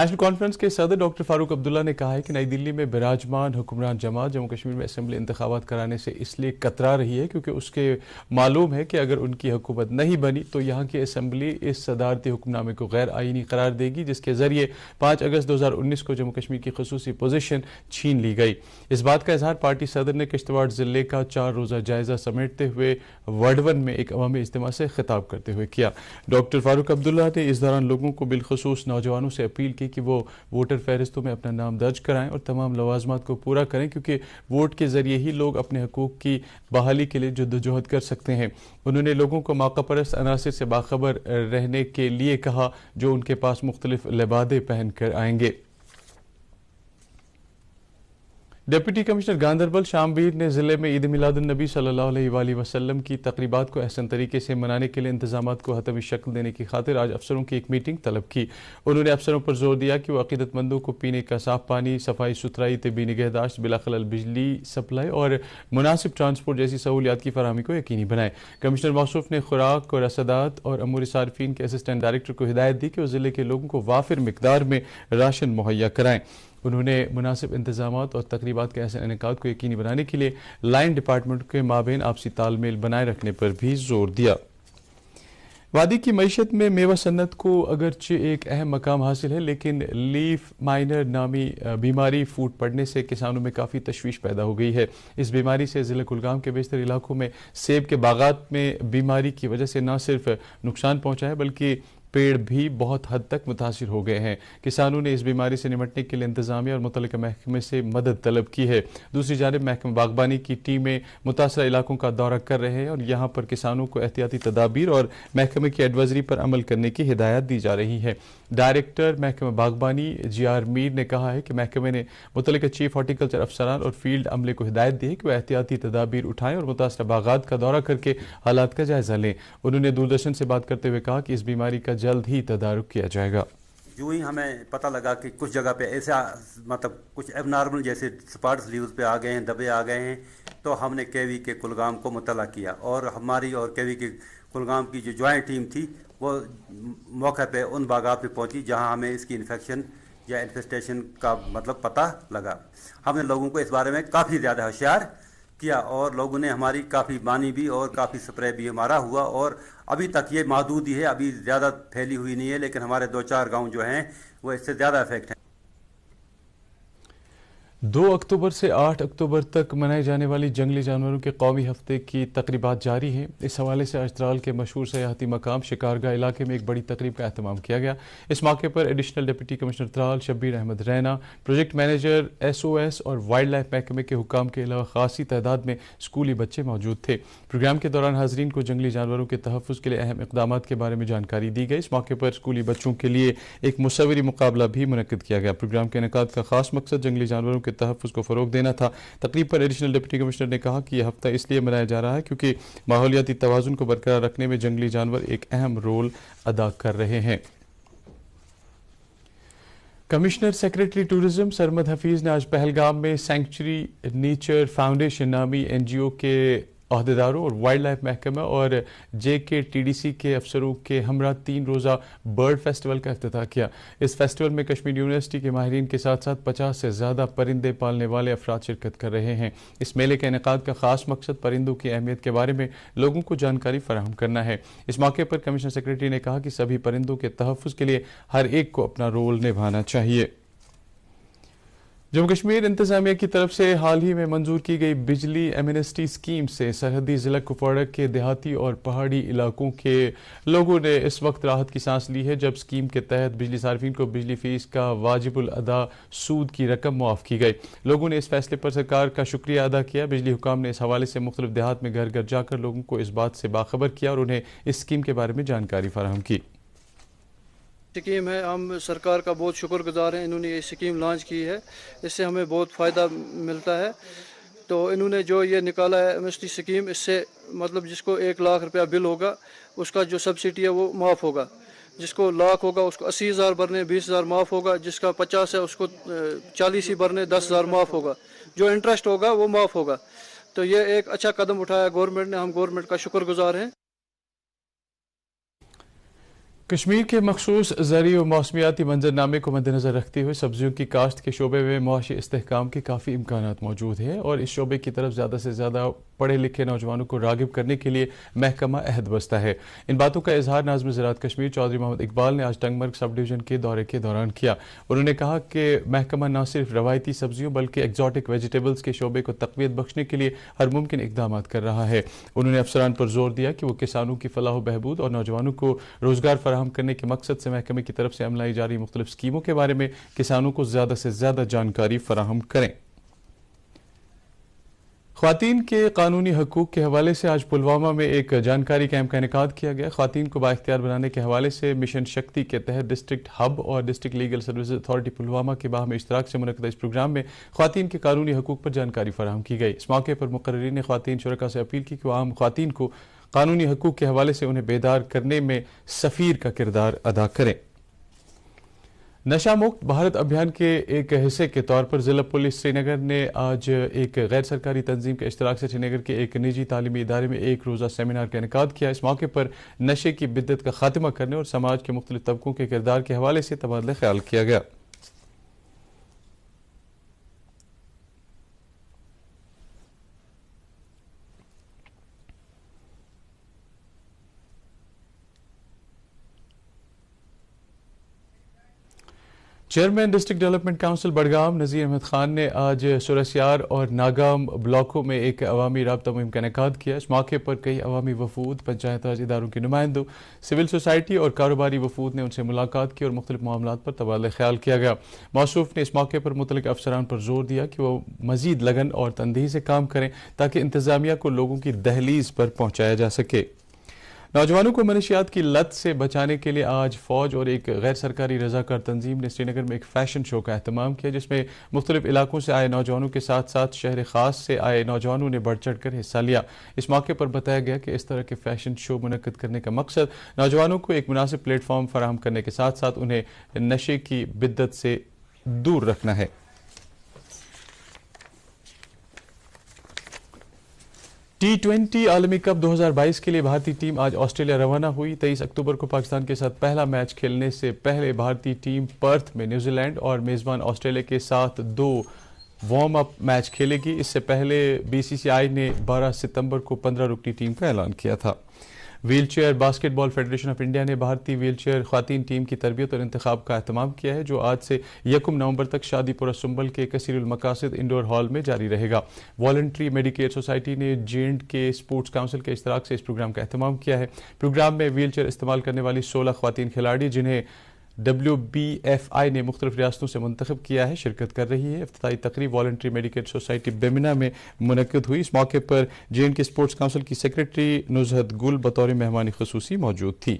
National conference کے صدر doctor Farooq Abdullah نے کہا ہے کہ نئی دلی میں براجمان حکمران جماعت جموں کشمیر میں اسمبلی انتخابات کرانے سے اس لیے کترا رہی ہے کیونکہ اس کے معلوم ہے کہ اگر ان کی حکومت نہیں بنی تو یہاں کی اسمبلی اس صدارتی حکم نامے کو غیر آئینی قرار دے گی، جس کے ذریعے 5 اگست 2019 کو جموں کشمیر کی خصوصی پوزیشن چھین لی گئی۔ اس بات کا اظہار پارٹی صدر نے کشتواڑ ضلع کا 4 روزہ جائزہ سمیٹتے ہوئے وڈون میں ایک عوامی اجتماع سے خطاب کرتے ہوئے کیا۔ ڈاکٹر فاروق عبداللہ نے اس دوران لوگوں کو بالخصوص نوجوانوں سے اپیل کی کہ وہ ووٹر فہرستوں میں اپنا نام درج کرائیں اور تمام لوازمات کو پورا کریں، کیونکہ ووٹ کے ذریعے ہی لوگ اپنے حقوق کی بحالی کے لیے جدوجہد کر سکتے ہیں۔ انہوں نے لوگوں کو موقع پرست عناصر سے باخبر رہنے کے لیے کہا جو ان کے پاس مختلف لبادے پہن کر آئیں گے۔ ڈپٹی کمشنر گاندربل شامبیر نے ضلع میں عید میلاد النبی صلی اللہ علیہ وآلہ وسلم کی تقریبات کو احسن طریقے سے منانے کے لیے انتظامات کو حتمی شکل دینے کی خاطر آج افسروں کی ایک میٹنگ طلب کی۔ انہوں نے افسروں پر زور دیا کہ وہ عقیدت مندوں کو پینے کا صاف پانی، صفائی ستھرائی، طبی نگہداشت، بلا خلل بجلی سپلائی اور مناسب ٹرانسپورٹ جیسی سہولیات کی فراہمی کو یقینی بنائے۔ کمشنر موصوف نے خوراک اور رسدات اور امور صارفین کے اسسٹنٹ ڈائریکٹر کو ہدایت دی کہ وہ ضلع کے لوگوں کو وافر مقدار میں راشن مہیا کرائیں۔ انہوں نے مناسب انتظامات اور تقریبات کے احسن انعقاد کو یقینی بنانے کے لیے لائن ڈپارٹمنٹ کے مابین آپسی تال میل بنائے رکھنے پر بھی زور دیا۔ وادی کی معیشت میں میوہ صنعت کو اگرچہ ایک اہم مقام حاصل ہے، لیکن لیف مائنر نامی بیماری پھوٹ پڑنے سے کسانوں میں کافی تشویش پیدا ہو گئی ہے۔ اس بیماری سے ضلع کلگام کے بیشتر علاقوں میں سیب کے باغات میں بیماری کی وجہ سے نہ صرف نقصان پہنچا ہے بلکہ پیڑ بھی بہت حد تک متاثر ہو گئے ہیں۔ کسانوں نے اس بیماری سے نمٹنے کے لیے انتظامیہ اور متعلقہ محکمے سے مدد طلب کی ہے۔ دوسری جانب محکمہ باغبانی کی ٹیمیں متاثرہ علاقوں کا دورہ کر رہے ہیں اور یہاں پر کسانوں کو احتیاطی تدابیر اور محکمے کی ایڈوائزری پر عمل کرنے کی ہدایت دی جا رہی ہے۔ ڈائریکٹر محکمہ باغبانی جی آر میر نے کہا ہے کہ محکمے نے متعلقہ چیف ہارٹیکلچر افسران اور فیلڈ عملے کو ہدایت دی ہے کہ وہ احتیاطی تدابیر اٹھائیں اور متاثرہ باغات کا دورہ کر کے حالات کا جائزہ لیں۔ انہوں نے دوردرشن سے بات کرتے ہوئے کہا کہ اس بیماری کا جلد ہی تدارک کیا جائے گا۔ جو ہی ہمیں پتہ لگا کہ کچھ جگہ پہ ایسا کچھ ایب نارمل جیسے سپاٹس لیوز پہ آ گئے ہیں، دبے آ گئے ہیں، تو ہم نے کے وی کے کلگام کو مطلع کیا اور ہماری اور کے وی کے کلگام کی جو جوائنٹ ٹیم تھی وہ موقع پہ ان باغات پہ پہنچی جہاں ہمیں اس کی انفیکشن یا انفیسٹیشن کا پتہ لگا۔ ہم نے لوگوں کو اس بارے میں کافی زیادہ ہوشیار کیا اور لوگوں نے ہماری کافی بانی بھی اور کافی سپرے بھی ہمارا ہوا، اور ابھی تک یہ محدود ہی ہے، ابھی زیادہ پھیلی ہوئی نہیں ہے، لیکن ہمارے 2-4 گاؤں جو ہیں وہ اس سے زیادہ افیکٹ ہیں۔ 2 اکتوبر سے 8 اکتوبر تک منائے جانے والی جنگلی جانوروں کے قومی ہفتے کی تقریبات جاری ہیں۔ اس حوالے سے آج ترال کے مشہور سیاحتی مقام شکارگاہ علاقے میں ایک بڑی تقریب کا اہتمام کیا گیا۔ اس موقع پر additional deputy commissioner Tral Shabir Ahmad Raina, project manager S O S اور وائلڈ لائف محکمے کے حکام کے علاوہ خاصی تعداد میں اسکولی بچے موجود تھے۔ پروگرام کے دوران حاضرین کو جنگلی جانوروں کے تحفظ کے لیے اہم اقدامات کے بارے میں جانکاری دی گئی۔ اس موقع پر اسکولی بچوں کے لیے ایک مصوری مقابلہ بھی منعقد کیا گیا۔ پروگرام کے انعقاد کا خاص مقصد جنگلی جانوروں کے تحفظ کو فروغ دینا تھا۔ تقریب پر ایڈیشنل ڈپٹی کمشنر نے کہا کہ یہ ہفتہ اس لیے منایا جا رہا ہے کیونکہ ماحولیاتی توازن کو برقرار رکھنے میں جنگلی جانور ایک اہم رول ادا کر رہے ہیں۔ Commissioner secretary tourism Sarmad Hafeez نے آج پہلگام میں سینکچری نیچر فاؤنڈیشن نامی این جی او کے عہدیداروں اور وائلڈ لائف محکمہ اور جے کے ٹی ڈی سی کے افسروں کے ہمراہ 3 روزہ برڈ فیسٹیول کا افتتاح کیا۔ اس فیسٹیول میں کشمیر یونیورسٹی کے ماہرین کے ساتھ ساتھ 50 سے زیادہ پرندے پالنے والے افراد شرکت کر رہے ہیں۔ اس میلے کے انعقاد کا خاص مقصد پرندوں کی اہمیت کے بارے میں لوگوں کو جانکاری فراہم کرنا ہے۔ اس موقع پر کمشنر سیکریٹری نے کہا کہ سبھی پرندوں کے تحفظ کے لیے ہر ایک کو اپنا رول نبھانا چاہیے۔ جموں کشمیر انتظامیہ کی طرف سے حال ہی میں منظور کی گئی بجلی ایمنسٹی اسکیم سے سرحدی ضلع کپواڑہ کے دیہاتی اور پہاڑی علاقوں کے لوگوں نے اس وقت راحت کی سانس لی ہے جب اسکیم کے تحت بجلی صارفین کو بجلی فیس کا واجب الادا سود کی رقم معاف کی گئی۔ لوگوں نے اس فیصلے پر سرکار کا شکریہ ادا کیا۔ بجلی حکام نے اس حوالے سے مختلف دیہات میں گھر گھر جا کر لوگوں کو اس بات سے باخبر کیا اور انہیں اس اسکیم کے بارے میں جانکاری فراہم کی۔ سکیم ہے، ہم سرکار کا بہت شکر گزار ہیں، انہوں نے یہ سکیم لانچ کی ہے، اس سے ہمیں بہت فائدہ ملتا ہے۔ تو انہوں نے جو یہ نکالا ہے ایمنسٹی سکیم، اس سے مطلب جس کو 1 لاکھ روپیہ بل ہوگا اس کا جو سبسڈی ہے وہ معاف ہوگا، جس کو لاکھ ہوگا اس کو 80,000 بھرنے، 20,000 معاف ہوگا، جس کا 50 ہے اس کو 40 ہی بھرنے، 10,000 معاف ہوگا، جو انٹرسٹ ہوگا وہ معاف ہوگا۔ تو یہ ایک اچھا قدم اٹھایا گورنمنٹ نے، ہم گورنمنٹ کا شکر گزار ہیں۔ کشمیر کے مخصوص زرعی و موسمیاتی منظرنامے کو مدنظر رکھتے ہوئے سبزیوں کی کاشت کے شعبے میں معاشی استحکام کے کافی امکانات موجود ہیں اور اس شعبے کی طرف زیادہ سے زیادہ پڑھے لکھے نوجوانوں کو راغب کرنے کے لیے محکمہ عہد بستہ ہے۔ ان باتوں کا اظہار ناظم زراعت کشمیر چودھری محمد اقبال نے آج ٹنگ مرگ سب ڈویژن کے دورے کے دوران کیا۔ انہوں نے کہا کہ محکمہ نہ صرف روایتی سبزیوں بلکہ ایگزاٹک ویجیٹیبلز کے شعبے کو تقویت بخشنے کے لیے ہر ممکن اقدامات کر رہا ہے۔ انہوں نے افسران پر زور دیا کہ وہ کسانوں کی فلاح و بہبود اور نوجوانوں کو روزگار فراہم کرنے کے مقصد سے محکمے کی طرف سے عملائی جاری مختلف اسکیموں کے بارے میں کسانوں کو زیادہ سے زیادہ جانکاری فراہم کریں۔ خواتین کے قانونی حقوق کے حوالے سے آج پلوامہ میں ایک جانکاری کیمپ کا انعقاد کیا گیا۔ خواتین کو بااختیار بنانے کے حوالے سے مشن شکتی کے تحت ڈسٹرکٹ ہب اور district legal services authority Pulwama کے باہمی اشتراک سے منعقدہ اس پروگرام میں خواتین کے قانونی حقوق پر جانکاری فراہم کی گئی۔ اس موقع پر مقررین نے خواتین شرکاء سے اپیل کی کہ وہ عام خواتین کو قانونی حقوق کے حوالے سے انہیں بیدار کرنے میں سفیر کا کردار ادا کریں۔ نشہ مکت بھارت ابھیان کے ایک حصے کے طور پر ضلع پولیس سری نگر نے آج ایک غیر سرکاری تنظیم کے اشتراک سے سری نگر کے ایک نجی تعلیمی ادارے میں ایک روزہ سیمینار کا انعقاد کیا۔ اس موقع پر نشے کی بدعت کا خاتمہ کرنے اور سماج کے مختلف طبقوں کے کردار کے حوالے سے تبادلہ خیال کیا گیا۔ Chairman district development council Budgam Nazir Ahmad Khan نے آج سورسیار اور ناگام بلاکوں میں ایک عوامی رابطہ مہم کا انعقاد کیا۔ اس موقع پر کئی عوامی وفود، پنچایت راج اداروں کے نمائندوں، سول سوسائٹی اور کاروباری وفود نے ان سے ملاقات کی اور مختلف معاملات پر تبادلہ خیال کیا گیا۔ موصوف نے اس موقع پر متعلقہ افسران پر زور دیا کہ وہ مزید لگن اور تندہی سے کام کریں تاکہ انتظامیہ کو لوگوں کی دہلیز پر پہنچایا جا سکے۔ نوجوانوں کو منشیات کی لت سے بچانے کے لیے آج فوج اور ایک غیر سرکاری رضاکار تنظیم نے سری نگر میں ایک فیشن شو کا اہتمام کیا، جس میں مختلف علاقوں سے آئے نوجوانوں کے ساتھ ساتھ شہر خاص سے آئے نوجوانوں نے بڑھ چڑھ کر حصہ لیا۔ اس موقع پر بتایا گیا کہ اس طرح کے فیشن شو منعقد کرنے کا مقصد نوجوانوں کو ایک مناسب پلیٹ فارم فراہم کرنے کے ساتھ ساتھ انہیں نشے کی بدعت سے دور رکھنا ہے۔ T20 عالمی کپ 2022 کے لیے بھارتی ٹیم آج آسٹریلیا روانہ ہوئی۔ 23 اکتوبر کو پاکستان کے ساتھ پہلا میچ کھیلنے سے پہلے بھارتی ٹیم پرتھ میں نیوزی لینڈ اور میزبان آسٹریلیا کے ساتھ 2 وارم اپ میچ کھیلے گی۔ اس سے پہلے BCCI نے 12 ستمبر کو 15 رکنی ٹیم کا اعلان کیا تھا۔ Wheel chair basket ball federation of India نے بھارتی ویل چیئر خواتین ٹیم کی تربیت اور انتخاب کا اہتمام کیا ہے، جو آج سے 1 نومبر تک شادی پورہ سنبل کے کثیر المقاصد انڈور ہال میں جاری رہے گا۔ والنٹری میڈیکیئر سوسائٹی نے جینڈ کے اسپورٹس کونسل کے اشتراک سے اس پروگرام کا اہتمام کیا ہے۔ پروگرام میں ویل چیئر استعمال کرنے والی 16 خواتین کھلاڑی، جنہیں WBFI نے مختلف ریاستوں سے منتخب کیا ہے، شرکت کر رہی ہے۔ افتتاحی تقریب والنٹری میڈیکل سوسائٹی بیمنا میں منعقد ہوئی۔ اس موقع پر JNK کے اسپورٹس کونسل کی سیکرٹری نزہت گل بطور مہمان خصوصی موجود تھی۔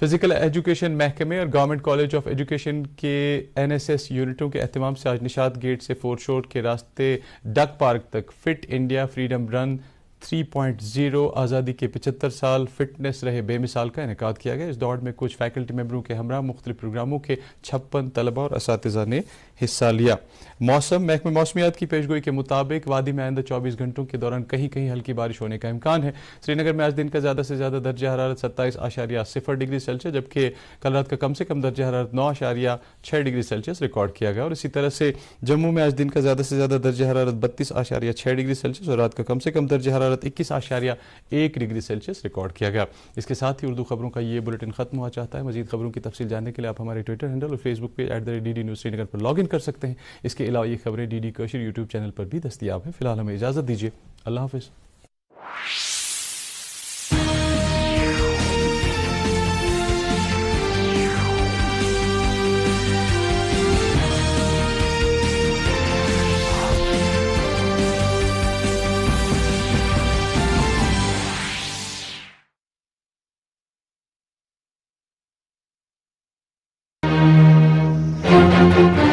فزیکل ایجوکیشن محکمے اور گورنمنٹ کالج آف ایجوکیشن کے NSS یونٹوں کے اہتمام سے آج نشاط گیٹ سے فور شور کے راستے ڈک پارک تک فٹ انڈیا فریڈم رن 3.0 آزادی کے 75 سال فٹنس رہے بے مثال کا انعقاد کیا گیا۔ اس دوڑ میں کچھ فیکلٹی ممبروں کے ہمراہ مختلف پروگراموں کے 56 طلبہ اور اساتذہ نے حصہ لیا۔ موسم محکمہ موسمیات کی پیشگوئی کے مطابق وادی میں آئندہ 24 گھنٹوں کے دوران کہیں کہیں ہلکی بارش ہونے کا امکان ہے۔ سری نگر میں آج دن کا زیادہ سے زیادہ درجہ حرارت 27.0 ڈگری سیلسیس، جبکہ کل رات کا کم سے کم درجہ حرارت 9.6 ڈگری سیلسیس ریکارڈ کیا گیا، اور اسی طرح سے جموں میں آج دن کا زیادہ سے زیادہ درجہ حرارت 32.6 ڈگری سیلسیس اور رات کا کم سے کم درجہ حرارت 21.1 ڈگری سیلسیس ریکارڈ کیا گیا۔ اس کے ساتھ ہی اردو خبروں کا یہ بلیٹن ختم ہوا چاہتا ہے۔ مزید خبروں کی تفصیل جاننے کے لیے آپ ہمارے ٹویٹر ہینڈل اور Facebook page @DD News Srinagar پر لاگ ان کر سکتے ہیں۔ اس کے علاوہ یہ خبریں DD کشر یوٹیوب چینل پر بھی دستیاب ہیں۔ فی الحال ہمیں اجازت دیجیے، اللہ حافظ۔ Thank you.